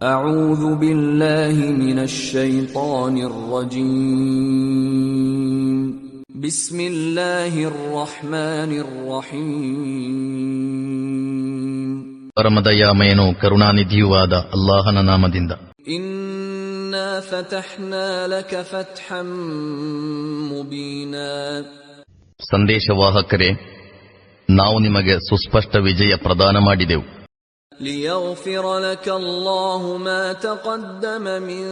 أعوذ بالله من الشيطان الرجيم بسم الله الرحمن الرحيم ಪರಮದಯಾಮಯನೂ ಕರುಣಾನಿಧಿಯೂ ಆದ ಅಲ್ಲಾಹನ ನಾಮದಿಂದ. إنا فتحنا لك فتحا مبينا. ಸಂದೇಶವಾಹಕರೇ, ನಾವು ನಿಮಗೆ ಸುಸ್ಪಷ್ಟ ವಿಜಯ ಪ್ರದಾನ ಮಾಡಿದೆವು. ليغفر لك الله ما تقدم من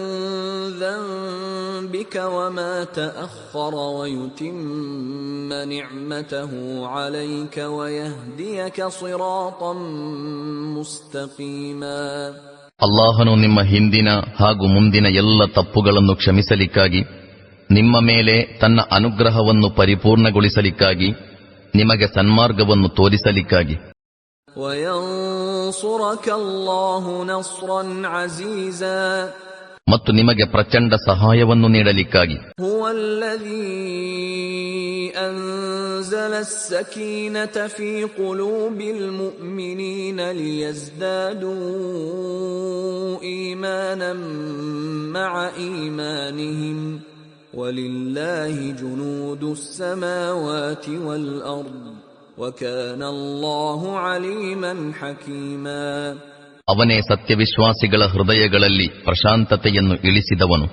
ذنبك وما تأخر ويتم نعمته عليك ويهديك صراطا مستقيما. ಅಲ್ಲಾಹನು ನಿಮ್ಮ ಹಿಂದಿನ ಹಾಗೂ ಮುಂದಿನ ಎಲ್ಲ ತಪ್ಪುಗಳನ್ನು ಕ್ಷಮಿಸಲಿಕ್ಕಾಗಿ, ನಿಮ್ಮ ಮೇಲೆ ತನ್ನ ಅನುಗ್ರಹವನ್ನು ಪರಿಪೂರ್ಣಗೊಳಿಸಲಿಕ್ಕಾಗಿ, ನಿಮಗೆ ಸನ್ಮಾರ್ಗವನ್ನು ತೋರಿಸಲಿಕ್ಕಾಗಿ. وَيَنصُرَكَ اللَّهُ نَصْرًا عَزِيزًا. ಮತ್ತು ನಿಮಗೆ ಪ್ರಚಂಡ ಸಹಾಯವನ್ನು ನೀಡಲಿಕ್ಕಾಗಿ. هُوَ الَّذِي أَنزَلَ السَّكِينَةَ فِي قُلُوبِ الْمُؤْمِنِينَ لِيَزْدَادُوا إِيمَانًا مَعَ إِيمَانِهِمْ وَلِلَّهِ جُنُودُ السَّمَاوَاتِ وَالْأَرْضِ وَكَانَ اللَّهُ عَلِيمًا حَكِيمًا. ಅವನೇ ಸತ್ಯವಿಶ್ವಾಸಿಗಳ ಹೃದಯಗಳಲ್ಲಿ ಪ್ರಶಾಂತತೆಯನ್ನು ಇಳಿಸಿದವನು.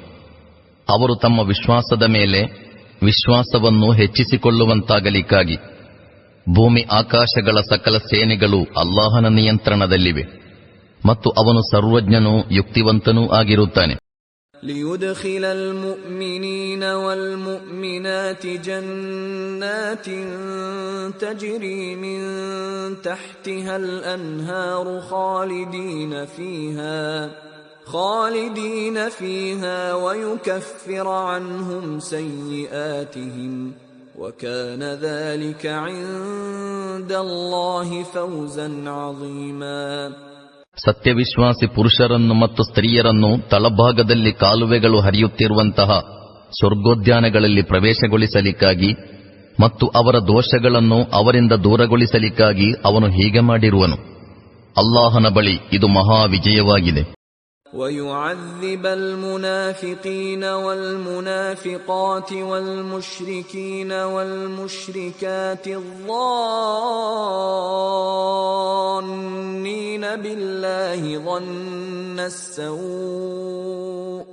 ಅವರು ತಮ್ಮ ವಿಶ್ವಾಸದ ಮೇಲೆ ವಿಶ್ವಾಸವನ್ನು ಹೆಚ್ಚಿಸಿಕೊಳ್ಳುವಂತಾಗಲಿಕ್ಕಾಗಿ. ಭೂಮಿ ಆಕಾಶಗಳ ಸಕಲ ಸೇನೆಗಳು ಅಲ್ಲಾಹನ ನಿಯಂತ್ರಣದಲ್ಲಿವೆ ಮತ್ತು ಅವನು ಸರ್ವಜ್ಞನೂ ಯುಕ್ತಿವಂತನೂ ಆಗಿರುತ್ತಾನೆ. ليدخل المؤمنين والمؤمنات جنات تجري من تحتها الأنهار خالدين فيها ويكفر عنهم سيئاتهم وكان ذلك عند الله فوزا عظيما. ಸತ್ಯವಿಶ್ವಾಸಿ ಪುರುಷರನ್ನು ಮತ್ತು ಸ್ತ್ರೀಯರನ್ನು ತಳಭಾಗದಲ್ಲಿ ಕಾಲುವೆಗಳು ಹರಿಯುತ್ತಿರುವಂತಹ ಸ್ವರ್ಗೋದ್ಯಾನಗಳಲ್ಲಿ ಪ್ರವೇಶಗೊಳಿಸಲಿಕ್ಕಾಗಿ ಮತ್ತು ಅವರ ದೋಷಗಳನ್ನು ಅವರಿಂದ ದೂರಗೊಳಿಸಲಿಕ್ಕಾಗಿ ಅವನು ಹೀಗೆ ಮಾಡಿರುವನು. ಅಲ್ಲಾಹನ ಬಳಿ ಇದು ಮಹಾ ವಿಜಯವಾಗಿದೆ. وَيُعَذِّبَ الْمُنَافِقِينَ وَالْمُنَافِقَاتِ وَالْمُشْرِكِينَ وَالْمُشْرِكَاتِ الظَّانِّينَ بِاللَّهِ ظَنَّ السَّوْءِ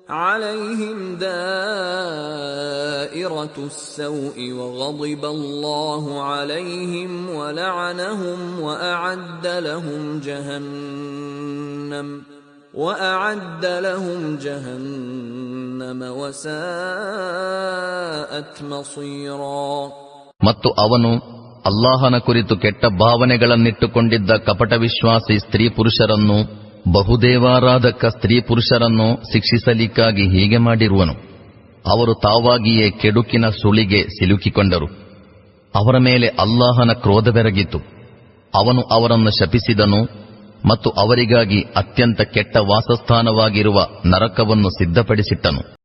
عَلَيْهِمْ دَائِرَةُ السَّوْءِ وَغَضِبَ اللَّهُ عَلَيْهِمْ وَلَعَنَهُمْ وَأَعَدَّ لهم جهنم وساءت مصيرا. ಮತ್ತು ಅವನು ಅಲ್ಲಾಹನ ಕುರಿತು ಕೆಟ್ಟ ಭಾವನೆಗಳನ್ನಿಟ್ಟುಕೊಂಡಿದ್ದ ಕಪಟ ವಿಶ್ವಾಸಿ ಸ್ತ್ರೀ ಪುರುಷರನ್ನು, ಬಹುದೇವಾರಾಧಕ ಸ್ತ್ರೀ ಪುರುಷರನ್ನು ಶಿಕ್ಷಿಸಲಿಕ್ಕಾಗಿ ಹೀಗೆ ಮಾಡಿರುವನು. ಅವರು ತಾವಾಗಿಯೇ ಕೆಡುಕಿನ ಸುಳಿಗೆ ಸಿಲುಕಿಕೊಂಡರು. ಅವರ ಮೇಲೆ ಅಲ್ಲಾಹನ ಕ್ರೋಧವೆರಗಿತು. ಅವನು ಅವರನ್ನು ಶಪಿಸಿದನು ಮತ್ತು ಅವರಿಗಾಗಿ ಅತ್ಯಂತ ಕೆಟ್ಟ ವಾಸಸ್ಥಾನವಾಗಿರುವ ನರಕವನ್ನು ಸಿದ್ಧಪಡಿಸಿಟ್ಟನು.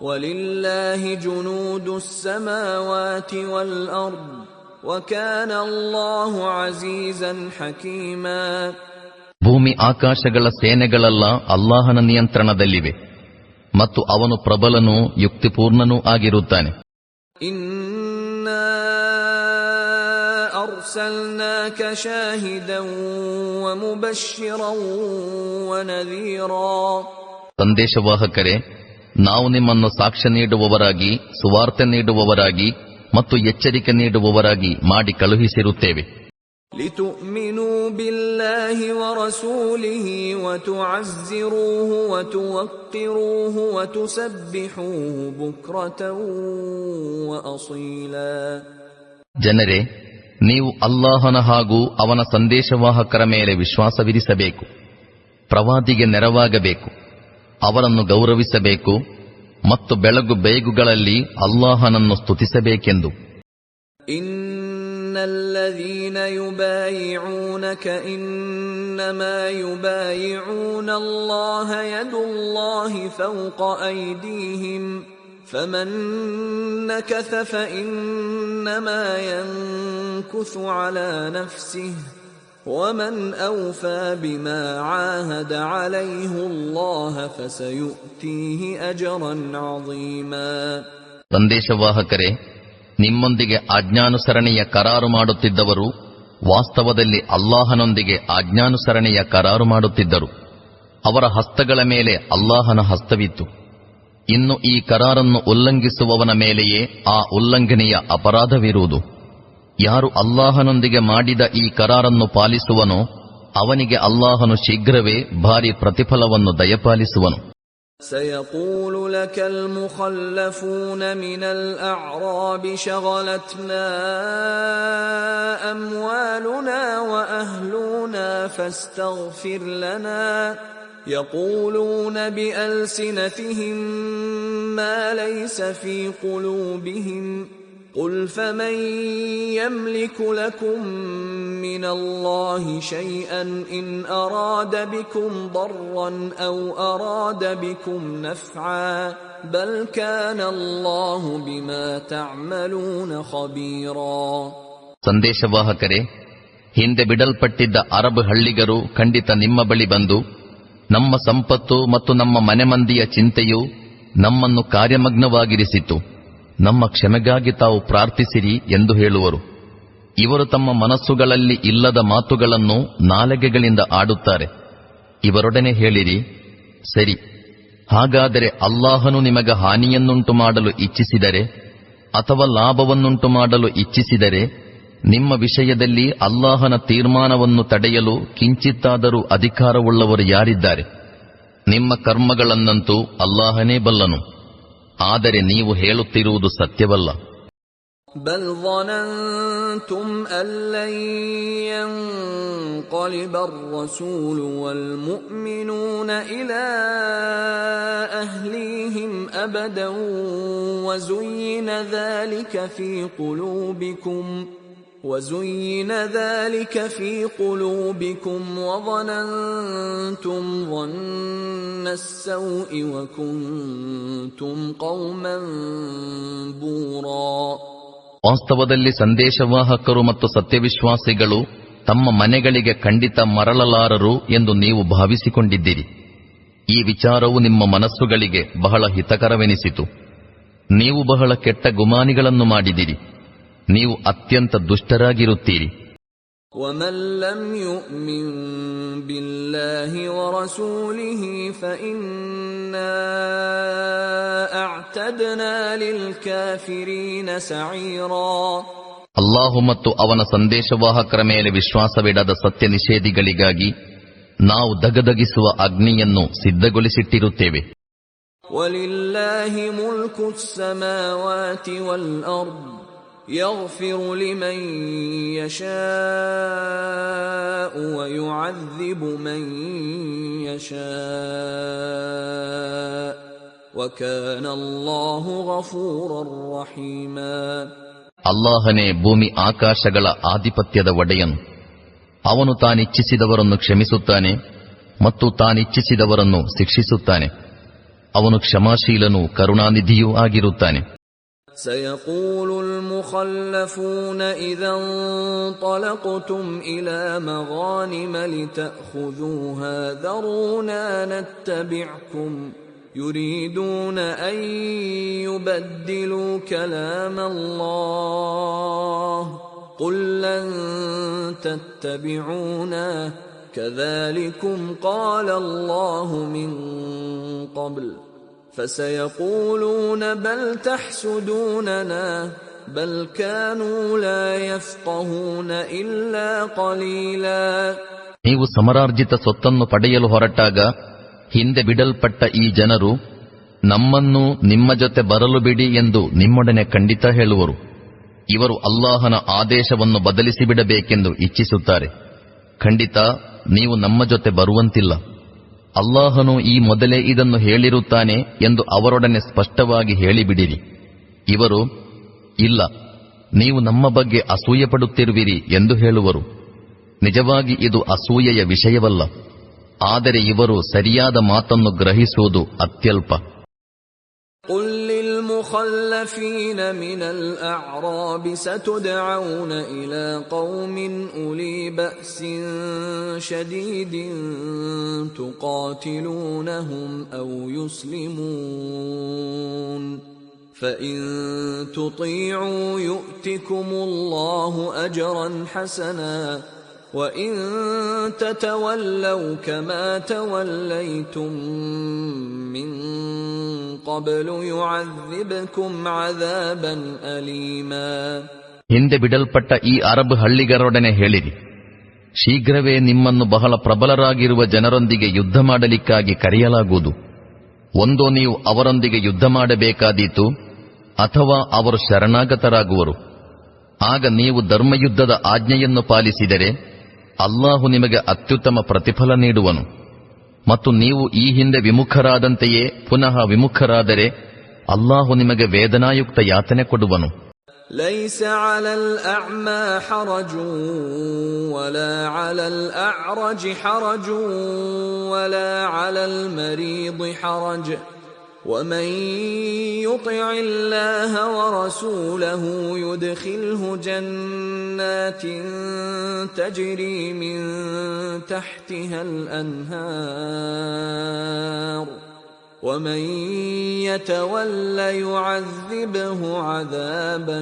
وَلِلَّهِ جُنُودُ السَّمَاوَاتِ وَالْأَرْضِ وَكَانَ اللَّهُ عَزِيزًا حَكِيمًا. ಭೂಮಿ ಆಕಾಶಗಳ ಸೇನೆಗಳೆಲ್ಲ ಅಲ್ಲಾಹನ ನಿಯಂತ್ರಣದಲ್ಲಿವೆ ಮತ್ತು ಅವನು ಪ್ರಬಲನೂ ಯುಕ್ತಿಪೂರ್ಣನೂ ಆಗಿರುತ್ತಾನೆ. أرسلناك شاهدا ومبشرا ونذيرا. ಸಂದೇಶವಾಹಕರೇ, ನಾವು ನಿಮ್ಮನ್ನು ಸಾಕ್ಷ್ಯ ನೀಡುವವರಾಗಿ, ಸುವಾರ್ತೆ ನೀಡುವವರಾಗಿ ಮತ್ತು ಎಚ್ಚರಿಕೆ ನೀಡುವವರಾಗಿ ಮಾಡಿ ಕಳುಹಿಸಿರುತ್ತೇವೆ. لتؤمنوا بالله ورسوله وتعزروه وتوقروه وتسبحوه بكرة وأصيلا. ಜನರೇ, ನೀವು ಅಲ್ಲಾಹನ ಹಾಗೂ ಅವನ ಸಂದೇಶವಾಹಕರ ಮೇಲೆ ವಿಶ್ವಾಸವಿರಿಸಬೇಕು, ಪ್ರವಾದಿಗೆ ನೆರವಾಗಬೇಕು, ಅವರನ್ನು ಗೌರವಿಸಬೇಕು ಮತ್ತು ಬೆಳಗು ಬೇಗುಗಳಲ್ಲಿ ಅಲ್ಲಾಹನನ್ನು ಸ್ತುತಿಸಬೇಕೆಂದು. ಇನ್ನಲ್ಲದೀನ ಯುಬಾಯಿಊನಕ ಇನ್ನಮಾ ಯುಬಾಯಿಊನ ಅಲ್ಲಾಹ ಯದುಲ್ಲಾಹಿ ಫೌಕ ಐದೀಹಿಂ فمن نكث فإنما ينكث على نفسه ومن أوفى بما عاهد عليه الله فسيؤتيه أجرا عظيما. ಸಂದೇಶವಾಹಕರೇ, ನಿಮ್ಮೊಂದಿಗೆ ಆಜ್ಞಾನುಸರಣೆಯ ಕರಾರು ಮಾಡುತ್ತಿದ್ದವರು ವಾಸ್ತವದಲ್ಲಿ ಅಲ್ಲಾಹನೊಂದಿಗೆ ಆಜ್ಞಾನುಸರಣೆಯ ಕರಾರು ಮಾಡುತ್ತಿದ್ದರು. ಅವರ ಹಸ್ತಗಳ ಮೇಲೆ ಅಲ್ಲಾಹನ ಹಸ್ತವಿತ್ತು. ಇನ್ನು ಈ ಕರಾರನ್ನು ಉಲ್ಲಂಘಿಸುವವನ ಮೇಲೆಯೇ ಆ ಉಲ್ಲಂಘನೆಯ ಅಪರಾಧವಿರುವುದು. ಯಾರು ಅಲ್ಲಾಹನೊಂದಿಗೆ ಮಾಡಿದ ಈ ಕರಾರನ್ನು ಪಾಲಿಸುವನೋ ಅವನಿಗೆ ಅಲ್ಲಾಹನು ಶೀಘ್ರವೇ ಭಾರಿ ಪ್ರತಿಫಲವನ್ನು ದಯಪಾಲಿಸುವನು. سيقول لك المخلفون من الأعراب شغلتنا أموالنا وأهلنا فاستغفر لنا يقولون بألسنتهم ما ليس في قلوبهم قل فمن يملك لكم من الله شيئا إن أراد بكم ضرا أو أراد بكم نفعا بل كان الله بما تعملون خبيرا. ಸಂದೇಶವಾಹಕರೇ, ಹಿಂದೆ ಬಿಡಲ್ಪಟ್ಟಿದ್ದ ಅರಬ್ ಹಳ್ಳಿಗರು ಖಂಡಿತ ನಿಮ್ಮ ಬಳಿ ಬಂದು, ನಮ್ಮ ಸಂಪತ್ತು ಮತ್ತು ನಮ್ಮ ಮನೆಮಂದಿಯ ಚಿಂತೆಯು ನಮ್ಮನ್ನು ಕಾರ್ಯಮಗ್ನವಾಗಿರಿಸಿತು, ನಮ್ಮ ಕ್ಷಮೆಗಾಗಿ ತಾವು ಪ್ರಾರ್ಥಿಸಿರಿ ಎಂದು ಹೇಳುವರು. ಇವರು ತಮ್ಮ ಮನಸ್ಸುಗಳಲ್ಲಿ ಇಲ್ಲದ ಮಾತುಗಳನ್ನು ನಾಲಿಗೆಗಳಿಂದ ಆಡುತ್ತಾರೆ. ಇವರೊಡನೆ ಹೇಳಿರಿ, ಸರಿ, ಹಾಗಾದರೆ ಅಲ್ಲಾಹನು ನಿಮಗೆ ಹಾನಿಯನ್ನುಂಟು ಮಾಡಲು ಇಚ್ಛಿಸಿದರೆ ಅಥವಾ ಲಾಭವನ್ನುಂಟು ಮಾಡಲು ಇಚ್ಛಿಸಿದರೆ ನಿಮ್ಮ ವಿಷಯದಲ್ಲಿ ಅಲ್ಲಾಹನ ತೀರ್ಮಾನವನ್ನು ತಡೆಯಲು ಕಿಂಚಿತ್ತಾದರೂ ಅಧಿಕಾರವುಳ್ಳವರು ಯಾರಿದ್ದಾರೆ? ನಿಮ್ಮ ಕರ್ಮಗಳನ್ನಂತೂ ಅಲ್ಲಾಹನೇ ಬಲ್ಲನು. ಆದರೆ ನೀವು ಹೇಳುತ್ತಿರುವುದು ಸತ್ಯವಲ್ಲ. بل ظننتم أن لن ينقلب الرسول والمؤمنون إلى أهليهم أبدا وزين ذلك في قلوبكم وظننتم ظن السوء وكنتم قوما بورا. ವಾಸ್ತವದಲ್ಲಿ ಸಂದೇಶವಾಹಕರು ಮತ್ತು ಸತ್ಯವಿಶ್ವಾಸಿಗಳು ತಮ್ಮ ಮನೆಗಳಿಗೆ ಖಂಡಿತ ಮರಳಲಾರರು ಎಂದು ನೀವು ಭಾವಿಸಿಕೊಂಡಿದ್ದೀರಿ. ಈ ವಿಚಾರವು ನಿಮ್ಮ ಮನಸ್ಸುಗಳಿಗೆ ಬಹಳ ಹಿತಕರವೆನಿಸಿತು. ನೀವು ಬಹಳ ಕೆಟ್ಟ ಗುಮಾನಿಗಳನ್ನು ಮಾಡಿದಿರಿ. ನೀವು ಅತ್ಯಂತ ದುಷ್ಟರಾಗಿರುತ್ತೀರಿ. وَمَن لَّمْ يُؤْمِن بِاللَّهِ وَرَسُولِهِ فَإِنَّا أَعْتَدْنَا لِلْكَافِرِينَ سَعِيرًا. ಅಲ್ಲಾಹು ಮತ್ತು ಅವನ ಸಂದೇಶವಾಹಕರ ಮೇಲೆ ವಿಶ್ವಾಸವಿಡದ ಸತ್ಯ ನಿಷೇಧಿಗಳಿಗಾಗಿ ನಾವು ದಗದಗಿಸುವ ಅಗ್ನಿಯನ್ನು ಸಿದ್ಧಗೊಳಿಸಿಟ್ಟಿರುತ್ತೇವೆ. وَلِلَّهِ مُلْكُ السَّمَاوَاتِ وَالْأَرْضِ يغفر لمن يشاء ويعذب من يشاء وكان الله غفورا رحيما. ಅಲ್ಲಾಹನೇ ಭೂಮಿ ಆಕಾಶಗಳ ಆಧಿಪತ್ಯದ ಒಡೆಯನು. ಅವನು ತಾನಿಚ್ಛಿಸಿದವರನ್ನು ಕ್ಷಮಿಸುತ್ತಾನೆ ಮತ್ತು ತಾನಿಚ್ಛಿಸಿದವರನ್ನು ಶಿಕ್ಷಿಸುತ್ತಾನೆ. ಅವನು ಕ್ಷಮಾಶೀಲನೂ ಕರುಣಾನಿಧಿಯೂ ಆಗಿರುತ್ತಾನೆ. سيقول المخلفون إذا انطلقتم إلى مغانم لتأخذوها ذرونا نتبعكم يريدون أن يبدلوا كلام الله قل لن تتبعونا كذلكم قال الله من قبل فسيقولون بل تحسدوننا بل كانوا لا يفقهون إلا قليلا. ನೀವು ಸಮರಾರ್ಜಿತ ಸೊತ್ತನ್ನು ಪಡೆಯಲು ಹೊರಟಾಗ ಹಿಂದೆ ಬಿಡಲ್ಪಟ್ಟ ಈ ಜನರು ನಮ್ಮನ್ನು ನಿಮ್ಮ ಜೊತೆ ಬರಲು ಬಿಡಿ ಎಂದು ನಿಮ್ಮೊಡನೆ ಖಂಡಿತ ಹೇಳುವರು. ಇವರು ಅಲ್ಲಾಹನ ಆದೇಶವನ್ನು ಬದಲಿಸಿಬಿಡಬೇಕೆಂದು ಇಚ್ಛಿಸುತ್ತಾರೆ. ಖಂಡಿತ ನೀವು ನಮ್ಮ ಜೊತೆ ಬರುವಂತಿಲ್ಲ. ಅಲ್ಲಾಹನು ಈ ಮೊದಲೇ ಇದನ್ನು ಹೇಳಿರುತ್ತಾನೆ ಎಂದು ಅವರೊಡನೆ ಸ್ಪಷ್ಟವಾಗಿ ಹೇಳಿಬಿಡಿರಿ. ಇವರು ಇಲ್ಲ, ನೀವು ನಮ್ಮ ಬಗ್ಗೆ ಅಸೂಯೆ ಪಡುತ್ತಿರುವಿರಿ ಎಂದು ಹೇಳುವರು. ನಿಜವಾಗಿ ಇದು ಅಸೂಯೆಯ ವಿಷಯವಲ್ಲ, ಆದರೆ ಇವರು ಸರಿಯಾದ ಮಾತನ್ನು ಗ್ರಹಿಸುವುದು ಅತ್ಯಲ್ಪ. قل المخلفين من الأعراب ستدعون إلى قوم أولي بأس شديد تقاتلونهم أو يسلمون فإن تطيعوا يؤتكم الله أجرا حسنا وإن تتولوا كما توليتم من قبل يعذبكم عذابا أليما. ಹಿಂದೆ ಬಿಡಲ್ಪಟ್ಟ ಈ ಅರಬ್ ಹಳ್ಳಿಗರೊಡನೆ ಹೇಳಿರಿ, ಶೀಘ್ರವೇ ನಿಮ್ಮನ್ನು ಬಹಳ ಪ್ರಬಲರಾಗಿರುವ ಜನರೊಂದಿಗೆ ಯುದ್ಧ ಮಾಡಲಿಕ್ಕಾಗಿ ಕರೆಯಲಾಗುವುದು. ಒಂದೋ ನೀವು ಅವರೊಂದಿಗೆ ಯುದ್ಧ ಮಾಡಬೇಕಾದೀತು, ಅಥವಾ ಅವರು ಶರಣಾಗತರಾಗುವರು. ಆಗ ನೀವು ಧರ್ಮಯುದ್ಧದ ಆಜ್ಞೆಯನ್ನು ಪಾಲಿಸಿದರೆ ಅಲ್ಲಾಹು ನಿಮಗೆ ಅತ್ಯುತ್ತಮ ಪ್ರತಿಫಲ ನೀಡುವನು. ಮತ್ತು ನೀವು ಈ ಹಿಂದೆ ವಿಮುಖರಾದಂತೆಯೇ ಪುನಃ ವಿಮುಖರಾದರೆ ಅಲ್ಲಾಹು ನಿಮಗೆ ವೇದನಾಯುಕ್ತ ಯಾತನೆ ಕೊಡುವನು. ليس على الأعمى حرج ولا على الأعرج حرج ولا على المريض حرج ومن يطع الله ورسوله يدخله جنات تجري من تحتها الأنهار ومن يتول يعذبه عذابا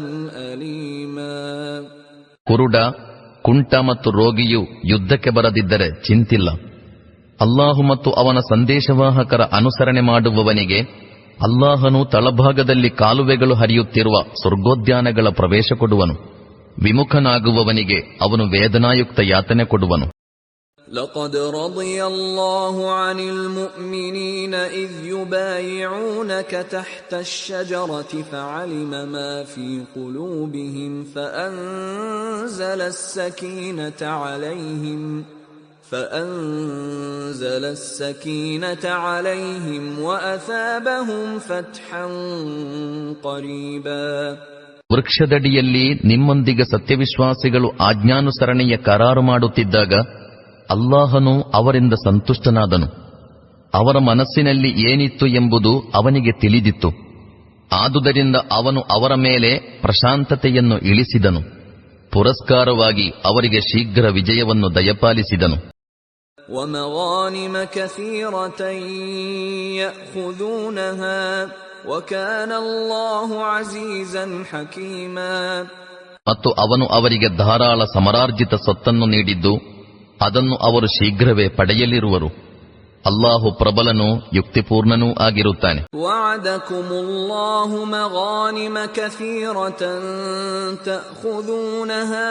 أليما. ಕುರುಡ, ಕುಂಟ ಮತ್ತು ರೋಗಿಯು ಯುದ್ಧಕ್ಕೆ ಬರದಿದ್ದರೆ ಚಿಂತಿಲ್ಲ. ಅಲ್ಲಾಹು ಮತ್ತು ಅವನ ಸಂದೇಶವಾಹಕರ ಅನುಸರಣೆ ಮಾಡುವವನಿಗೆ ಅಲ್ಲಾಹನು ತಳಭಾಗದಲ್ಲಿ ಕಾಲುವೆಗಳು ಹರಿಯುತ್ತಿರುವ ಸ್ವರ್ಗೋದ್ಯಾನಗಳ ಪ್ರವೇಶ ಕೊಡುವನು. ವಿಮುಖನಾಗುವವನಿಗೆ ಅವನು ವೇದನಾಯುಕ್ತ ಯಾತನೆ ಕೊಡುವನು. لقد رضي الله عن المؤمنين إذ يبايعونك تحت الشجرة فعلم ما في قلوبهم فأنزل السكينة عليهم وأثابهم فتحا قريبا. ವೃಕ್ಷದಡಿಯಲ್ಲಿ ನಿಮ್ಮೊಂದಿಗೆ ಸತ್ಯವಿಶ್ವಾಸಿಗಳು ಆಜ್ಞಾನುಸರಣೆಯ ಕರಾರು ಮಾಡುತ್ತಿದ್ದಾಗ ಅಲ್ಲಾಹನು ಅವರಿಂದ ಸಂತುಷ್ಟನಾದನು. ಅವರ ಮನಸ್ಸಿನಲ್ಲಿ ಏನಿತ್ತು ಎಂಬುದು ಅವನಿಗೆ ತಿಳಿದಿತ್ತು. ಆದುದರಿಂದ ಅವನು ಅವರ ಮೇಲೆ ಪ್ರಶಾಂತತೆಯನ್ನು ಇಳಿಸಿದನು. ಪುರಸ್ಕಾರವಾಗಿ ಅವರಿಗೆ ಶೀಘ್ರ ವಿಜಯವನ್ನು ದಯಪಾಲಿಸಿದನು. وَمَغَانِمَ كَثِيرَةً يَأْخُذُونَهَا وَكَانَ اللَّهُ عَزِيزًا حَكِيمًا. ಮತ್ತು ಅವನು ಅವರಿಗೆ ಧಾರಾಳ ಸಮರಾರ್ಜಿತ ಸೊತ್ತನ್ನು ನೀಡಿದ್ದು ಅದನ್ನು ಅವರು ಶೀಘ್ರವೇ ಪಡೆಯಲಿರುವರು. ಅಲ್ಲಾಹು ಪ್ರಬಲನೂ ಯುಕ್ತಿಪೂರ್ಣನೂ ಆಗಿರುತ್ತಾನೆ. وَعَدَكُمُ اللَّهُ مَغَانِمَ كَثِيرَةً تَأْخُذُونَهَا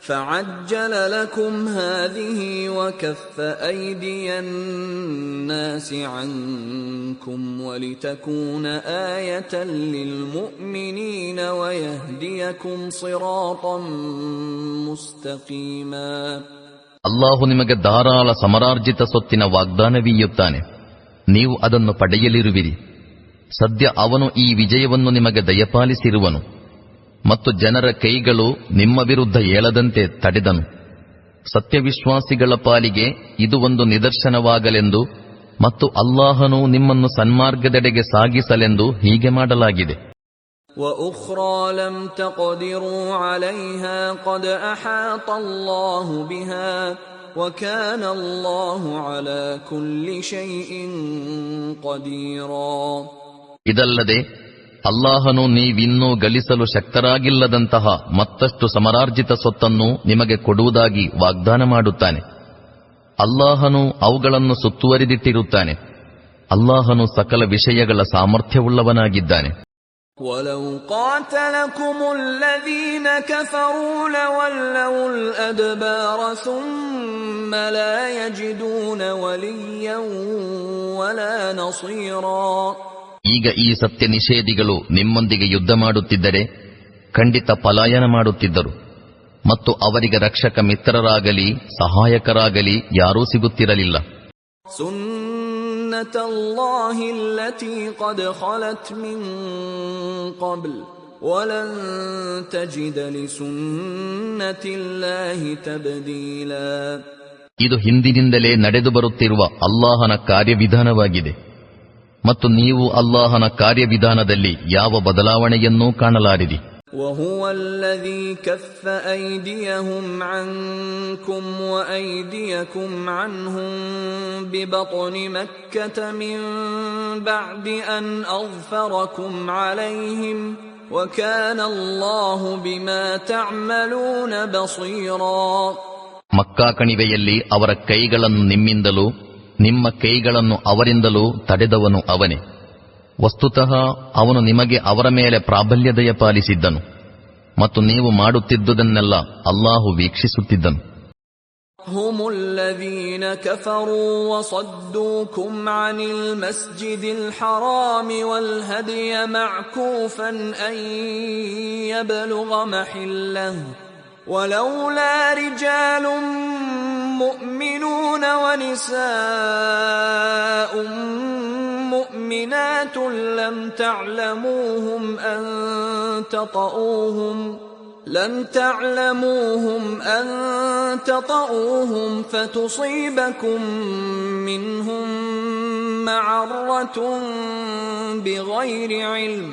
فعجل لكم هذه وكف أيدي الناس عنكم ولتكون آية للمؤمنين ويهديكم صراطا مستقيما. ಅಲ್ಲಾಹು ನಿಮಗೆ ಧಾರಾಳ ಸಮರಾರ್ಜಿತ ಸೊತ್ತಿನ ವಾಗ್ದಾನವೀಯುತ್ತಾನೆ. ನೀವು ಅದನ್ನು ಪಡೆಯಲಿರುವಿರಿ. ಸದ್ಯ ಅವನು ಈ ವಿಜಯವನ್ನು ನಿಮಗೆ ದಯಪಾಲಿಸಿರುವನು ಮತ್ತು ಜನರ ಕೈಗಳು ನಿಮ್ಮ ವಿರುದ್ಧ ಏಳದಂತೆ ತಡೆದನು. ಸತ್ಯವಿಶ್ವಾಸಿಗಳ ಪಾಲಿಗೆ ಇದು ಒಂದು ನಿದರ್ಶನವಾಗಲೆಂದು ಮತ್ತು ಅಲ್ಲಾಹನು ನಿಮ್ಮನ್ನು ಸನ್ಮಾರ್ಗದೆಡೆಗೆ ಸಾಗಿಸಲೆಂದು ಹೀಗೆ ಮಾಡಲಾಗಿದೆ. وَأُخْرَى لَمْ تَقْدِرُوا عَلَيْهَا قَدْ أَحَاطَ اللَّهُ بِهَا وَكَانَ اللَّهُ عَلَى كُلِّ شَيْءٍ قَدِيرًا. ಇದಲ್ಲದೆ ಅಲ್ಲಾಹನು ನೀವಿನ್ನೂ ಗಳಿಸಲು ಶಕ್ತರಾಗಿಲ್ಲದಂತಹ ಮತ್ತಷ್ಟು ಸಮರಾರ್ಜಿತ ಸೊತ್ತನ್ನು ನಿಮಗೆ ಕೊಡುವುದಾಗಿ ವಾಗ್ದಾನ ಮಾಡುತ್ತಾನೆ. ಅಲ್ಲಾಹನು ಅವುಗಳನ್ನು ಸುತ್ತುವರಿದಿಟ್ಟಿರುತ್ತಾನೆ. ಅಲ್ಲಾಹನು ಸಕಲ ವಿಷಯಗಳ ಸಾಮರ್ಥ್ಯವುಳ್ಳವನಾಗಿದ್ದಾನೆ. وَلَوْ قَاتَلَكُمُ الَّذِينَ كَفَرُوا لَوَلَّوُا الْأَدْبَارَ ثُمَّ لَا يَجِدُونَ وَلِيًّا وَلَا نَصِيرًا. ಈಗ ಈ ಸತ್ಯ ನಿಷೇಧಿಗಳು ನಿಮ್ಮೊಂದಿಗೆ ಯುದ್ಧ ಮಾಡುತ್ತಿದ್ದರೆ ಖಂಡಿತ ಪಲಾಯನ ಮಾಡುತ್ತಿದ್ದರು ಮತ್ತು ಅವರಿಗೆ ರಕ್ಷಕ ಮಿತ್ರರಾಗಲಿ ಸಹಾಯಕರಾಗಲಿ ಯಾರೂ ಸಿಗುತ್ತಿರಲಿಲ್ಲ. ಸುನ್ನತಲ್ಲಾಹಿ ಅಲ್ಲತೀ ಖದ್ ಖಲತ್ ಮಿನ್ ಕಬ್ಲ್ ವಲನ್ ತಜಿದ ಲಿಸುನ್ನತಿಲ್ಲಾಹಿ ತಬ್ದೀಲಾ. ಇದು ಹಿಂದಿನಿಂದಲೇ ನಡೆದು ಬರುತ್ತಿರುವ ಅಲ್ಲಾಹನ ಕಾರ್ಯವಿಧಾನವಾಗಿದೆ. ಮತ್ತು ನೀವು ಅಲ್ಲಾಹನ ಕಾರ್ಯವಿಧಾನದಲ್ಲಿ ಯಾವ ಬದಲಾವಣೆಯನ್ನೂ ಕಾಣಲಾರಿರಿ. وهو الذي كف أيديهم عنكم وأيديكم عنهم ببطن مكة من بعد أن أظفركم عليهم وكان الله بما تعملون بصيرا. ಮಕ್ಕಾ ಕಣಿವೆಯಲ್ಲಿ ಅವರ ಕೈಗಳನ್ನು ನಿಮ್ಮಿಂದಲೂ ನಿಮ್ಮ ಕೈಗಳನ್ನು ಅವರಿಂದಲೂ ತಡೆದವನು ಅವನೇ. ವಸ್ತುತಃ ಅವನು ನಿಮಗೆ ಅವರ ಮೇಲೆ ಪ್ರಾಬಲ್ಯ ದಯಪಾಲಿಸಿದ್ದನು ಮತ್ತು ನೀವು ಮಾಡುತ್ತಿದ್ದುದನ್ನೆಲ್ಲ ಅಲ್ಲಾಹು ವೀಕ್ಷಿಸುತ್ತಿದ್ದನು. هم الذين كفروا وصدوكم عن المسجد الحرام والهدي معكوفا أن يبلغ محله ولولا رجال مؤمنون ونساء مؤمنات لم تعلموهم أن تطؤوهم فتصيبكم منهم معرة بغير علم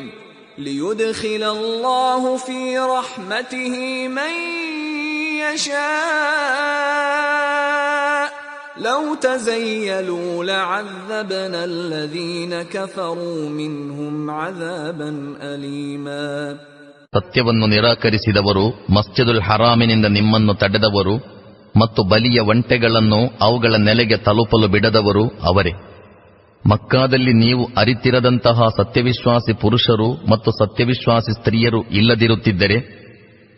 ليدخل الله في رحمته من يشاء لو تزيلوا لعذبنا الذين كفروا منهم عذابا أليما. ಸತ್ಯವನ್ನು ನಿರಾಕರಿಸಿದವರು, ಮಸ್ಜಿದುಲ್ ಹರಾಮಿನಿಂದ ನಿಮ್ಮನ್ನು ತಡೆದವರು ಮತ್ತು ಬಲಿಯ ಒಂಟೆಗಳನ್ನು ಅವುಗಳ ನೆಲೆಗೆ ತಲುಪಲು ಬಿಡದವರು ಅವರೇ. ಮಕ್ಕಾದಲ್ಲಿ ನೀವು ಅರಿತಿರದಂತಹ ಸತ್ಯವಿಶ್ವಾಸಿ ಪುರುಷರು ಮತ್ತು ಸತ್ಯವಿಶ್ವಾಸಿ ಸ್ತ್ರೀಯರು ಇಲ್ಲದಿರುತ್ತಿದ್ದರೆ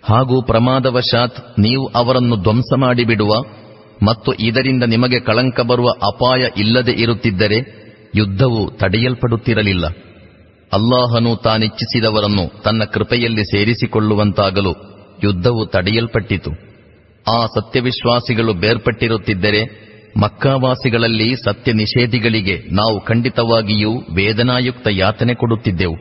ಹಾಗೂ ಪ್ರಮಾದವಶಾತ್ ನೀವು ಅವರನ್ನು ಧ್ವಂಸ ಮಾಡಿಬಿಡುವ ಮತ್ತು ಇದರಿಂದ ನಿಮಗೆ ಕಳಂಕ ಬರುವ ಅಪಾಯ ಇಲ್ಲದೆ ಇರುತ್ತಿದ್ದರೆ ಯುದ್ಧವು ತಡೆಯಲ್ಪಡುತ್ತಿರಲಿಲ್ಲ. ಅಲ್ಲಾಹನು ತಾನಿಚ್ಛಿಸಿದವರನ್ನು ತನ್ನ ಕೃಪೆಯಲ್ಲಿ ಸೇರಿಸಿಕೊಳ್ಳುವಂತಾಗಲು ಯುದ್ಧವು ತಡೆಯಲ್ಪಟ್ಟಿತು. ಆ ಸತ್ಯವಿಶ್ವಾಸಿಗಳು ಬೇರ್ಪಟ್ಟಿರುತ್ತಿದ್ದರೆ ಮಕ್ಕಾವಾಸಿಗಳಲ್ಲಿ ಸತ್ಯ ನಿಷೇಧಿಗಳಿಗೆ ನಾವು ಖಂಡಿತವಾಗಿಯೂ ವೇದನಾಯುಕ್ತ ಯಾತನೆ ಕೊಡುತ್ತಿದ್ದೆವು.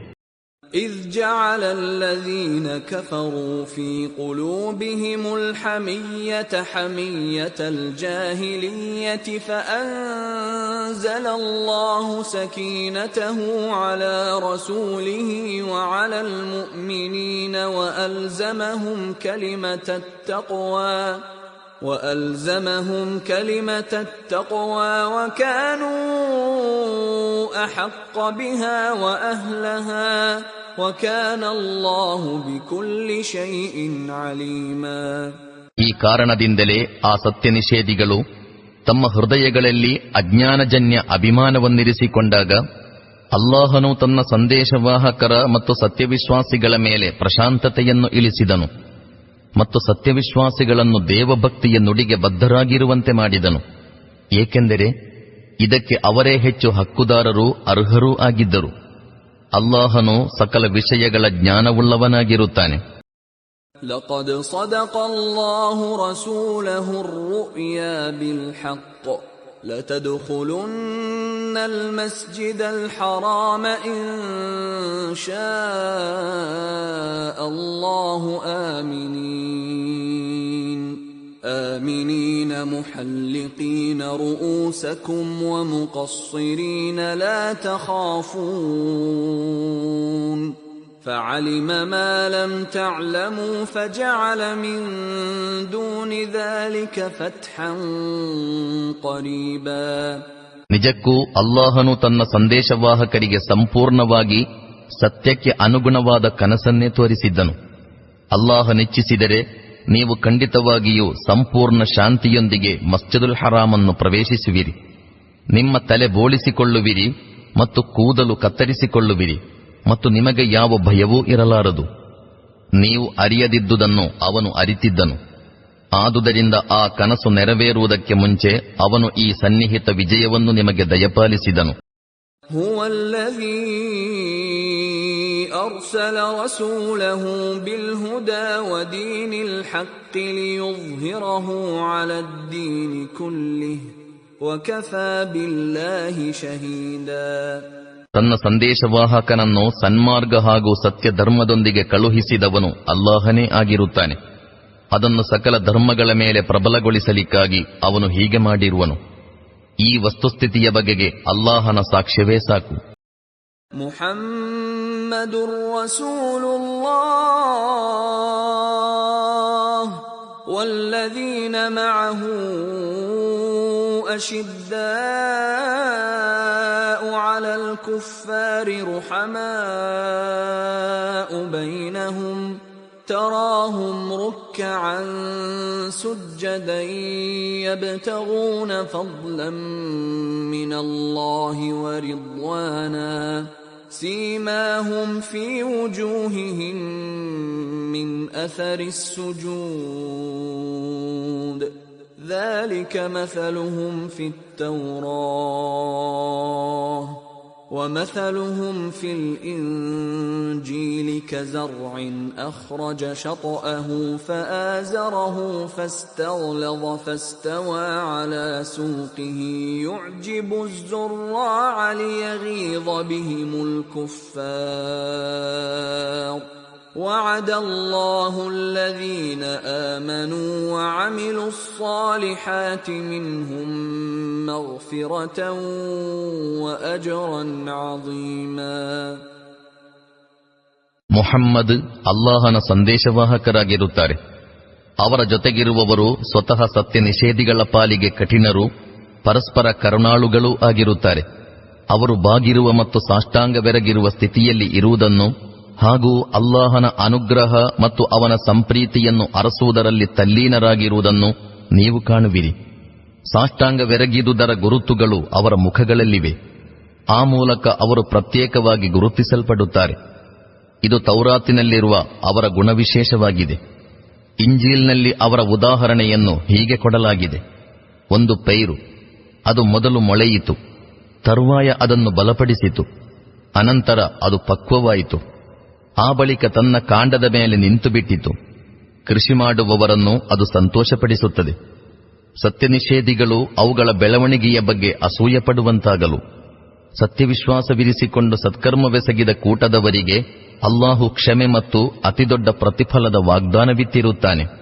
إذ جعل الذين كفروا في قلوبهم الحمية حمية الجاهلية فأنزل الله سكينته على رسوله وعلى المؤمنين وألزمهم كلمة التقوى وكانوا أحق بها وأهلها وكان الله بكل شيء عليما. ಈ ಕಾರಣದಿಂದಲೇ ಆ ಸತ್ಯ ನಿಷೇಧಿಗಳು ತಮ್ಮ ಹೃದಯಗಳಲ್ಲಿ ಅಜ್ಞಾನಜನ್ಯ ಅಭಿಮಾನವನ್ನಿರಿಸಿಕೊಂಡಾಗ ಅಲ್ಲಾಹನು ತನ್ನ ಸಂದೇಶವಾಹಕರ ಮತ್ತು ಸತ್ಯವಿಶ್ವಾಸಿಗಳ ಮೇಲೆ ಪ್ರಶಾಂತತೆಯನ್ನು ಇಳಿಸಿದನು ಮತ್ತು ಸತ್ಯವಿಶ್ವಾಸಿಗಳನ್ನು ದೇವಭಕ್ತಿಯ ನುಡಿಗೆ ಬದ್ಧರಾಗಿರುವಂತೆ ಮಾಡಿದನು. ಏಕೆಂದರೆ ಇದಕ್ಕೆ ಅವರೇ ಹೆಚ್ಚು ಹಕ್ಕುದಾರರೂ ಅರ್ಹರೂ ಆಗಿದ್ದರು. ಅಲ್ಲಾಹನು ಸಕಲ ವಿಷಯಗಳ ಜ್ಞಾನವುಳ್ಳವನಾಗಿರುತ್ತಾನೆ. لقد صدق الله رسوله الرؤيا بالحق لتدخلن المسجد الحرام إن شاء الله آمنين محلقين رؤوسكم ومقصرين لا تخافون فعلم ما لم تعلموا فجعل من دون ذلك فتحا قريبا. ನಿಜಕ್ಕೂ ಅಲ್ಲಾಹನು ತನ್ನ ಸಂದೇಶವಾಹಕರಿಗೆ ಸಂಪೂರ್ಣವಾಗಿ ಸತ್ಯಕ್ಕೆ ಅನುಗುಣವಾದ ಕನಸನ್ನೇ ತೋರಿಸಿದ್ದನು. ಅಲ್ಲಾಹನಿಚ್ಛಿಸಿದರೆ ನೀವು ಖಂಡಿತವಾಗಿಯೂ ಸಂಪೂರ್ಣ ಶಾಂತಿಯೊಂದಿಗೆ ಮಸ್ಜಿದುಲ್ ಹರಾಮನ್ನು ಪ್ರವೇಶಿಸುವಿರಿ. ನಿಮ್ಮ ತಲೆ ಬೋಳಿಸಿಕೊಳ್ಳುವಿರಿ ಮತ್ತು ಕೂದಲು ಕತ್ತರಿಸಿಕೊಳ್ಳುವಿರಿ ಮತ್ತು ನಿಮಗೆ ಯಾವ ಭಯವೂ ಇರಲಾರದು. ನೀವು ಅರಿಯದಿದ್ದುದನ್ನು ಅವನು ಅರಿತಿದ್ದನು. ಆದುದರಿಂದ ಆ ಕನಸು ನೆರವೇರುವುದಕ್ಕೆ ಮುಂಚೆ ಅವನು ಈ ಸನ್ನಿಹಿತ ವಿಜಯವನ್ನು ನಿಮಗೆ ದಯಪಾಲಿಸಿದನು. أرسل رسوله بالهدى ودين الحق ليظهره على الدين كله وكفى بالله شهيدا. ತನ್ನ ಸಂದೇಶವಾಹಕನನ್ನು ಸನ್ಮಾರ್ಗ ಹಾಗೂ ಸತ್ಯ ಧರ್ಮದೊಂದಿಗೆ ಕಳುಹಿಸಿದವನು ಅಲ್ಲಾಹನೇ ಆಗಿರುತ್ತಾನೆ. ಅದನ್ನು ಸಕಲ ಧರ್ಮಗಳ ಮೇಲೆ ಪ್ರಬಲಗೊಳಿಸಲಿಕ್ಕಾಗಿ ಅವನು ಹೀಗೆ ಮಾಡಿರುವನು. ಈ ವಸ್ತುಸ್ಥಿತಿಯ ಬಗೆಗೆ ಅಲ್ಲಾಹನ ಸಾಕ್ಷ್ಯವೇ ಸಾಕು. ಮುಹಮ್ಮದುರ್ ರಸೂಲುಲ್ಲಾಹ್ ವಲ್ಲದೀನ ಮಅಹು ಅಶಿದ್ದಾಉ ಅಲಲ್ ಕುಫ್ಫಾರಿ ರುಹಮಾಉ ಬೈನಹುಂ تراهم ركعا سجدا يبتغون فضلا من الله ورضوانا سيماهم في وجوههم من أثر السجود ذلك مثلهم في التوراة ومثلهم في الإنجيل كزرع أخرج شطأه فآزره فاستغلظ فاستوى على سوقه يعجب الزراع ليغيظ بهم الكفار وعد الله الذين آمنوا وعملوا الصالحات منهم مغفرة وأجرا عظيما. ಮುಹಮ್ಮದ್ ಅಲ್ಲಾಹನ ಸಂದೇಶವಾಹಕರಾಗಿರುತ್ತಾರೆ. ಅವರ ಜೊತೆಗಿರುವವರು ಸ್ವತಃ ಸತ್ಯ ನಿಷೇಧಿಗಳ ಪಾಲಿಗೆ ಕಠಿಣರು, ಪರಸ್ಪರ ಕರುಣಾಳುಗಳೂ ಆಗಿರುತ್ತಾರೆ. ಅವರು ಬಾಗಿರುವ ಮತ್ತು ಸಾಷ್ಟಾಂಗವೆರಗಿರುವ ಸ್ಥಿತಿಯಲ್ಲಿ ಇರುವುದನ್ನು ಹಾಗೂ ಅಲ್ಲಾಹನ ಅನುಗ್ರಹ ಮತ್ತು ಅವನ ಸಂಪ್ರೀತಿಯನ್ನು ಅರಸುವುದರಲ್ಲಿ ತಲ್ಲೀನರಾಗಿರುವುದನ್ನು ನೀವು ಕಾಣುವಿರಿ. ಸಾಷ್ಟಾಂಗವೆರಗಿದುದರ ಗುರುತುಗಳು ಅವರ ಮುಖಗಳಲ್ಲಿವೆ. ಆ ಮೂಲಕ ಅವರು ಪ್ರತ್ಯೇಕವಾಗಿ ಗುರುತಿಸಲ್ಪಡುತ್ತಾರೆ. ಇದು ತೌರಾತಿನಲ್ಲಿರುವ ಅವರ ಗುಣವಿಶೇಷವಾಗಿದೆ. ಇಂಜೀಲ್ನಲ್ಲಿ ಅವರ ಉದಾಹರಣೆಯನ್ನು ಹೀಗೆ ಕೊಡಲಾಗಿದೆ. ಒಂದು ಪೈರು, ಅದು ಮೊದಲು ಮೊಳೆಯಿತು, ತರುವಾಯ ಅದನ್ನು ಬಲಪಡಿಸಿತು, ಅನಂತರ ಅದು ಪಕ್ವವಾಯಿತು, ಆ ಬಳಿಕ ತನ್ನ ಕಾಂಡದ ಮೇಲೆ ನಿಂತುಬಿಟ್ಟಿತು. ಕೃಷಿ ಮಾಡುವವರನ್ನು ಅದು ಸಂತೋಷಪಡಿಸುತ್ತದೆ. ಸತ್ಯನಿಷೇಧಿಗಳು ಅವುಗಳ ಬೆಳವಣಿಗೆಯ ಬಗ್ಗೆ ಅಸೂಯಪಡುವಂತಾಗಲು ಸತ್ಯವಿಶ್ವಾಸವಿರಿಸಿಕೊಂಡು ಸತ್ಕರ್ಮವೆಸಗಿದ ಕೂಟದವರಿಗೆ ಅಲ್ಲಾಹು ಕ್ಷಮೆ ಮತ್ತು ಅತಿದೊಡ್ಡ ಪ್ರತಿಫಲದ ವಾಗ್ದಾನವಿತ್ತಿರುತ್ತಾನೆ.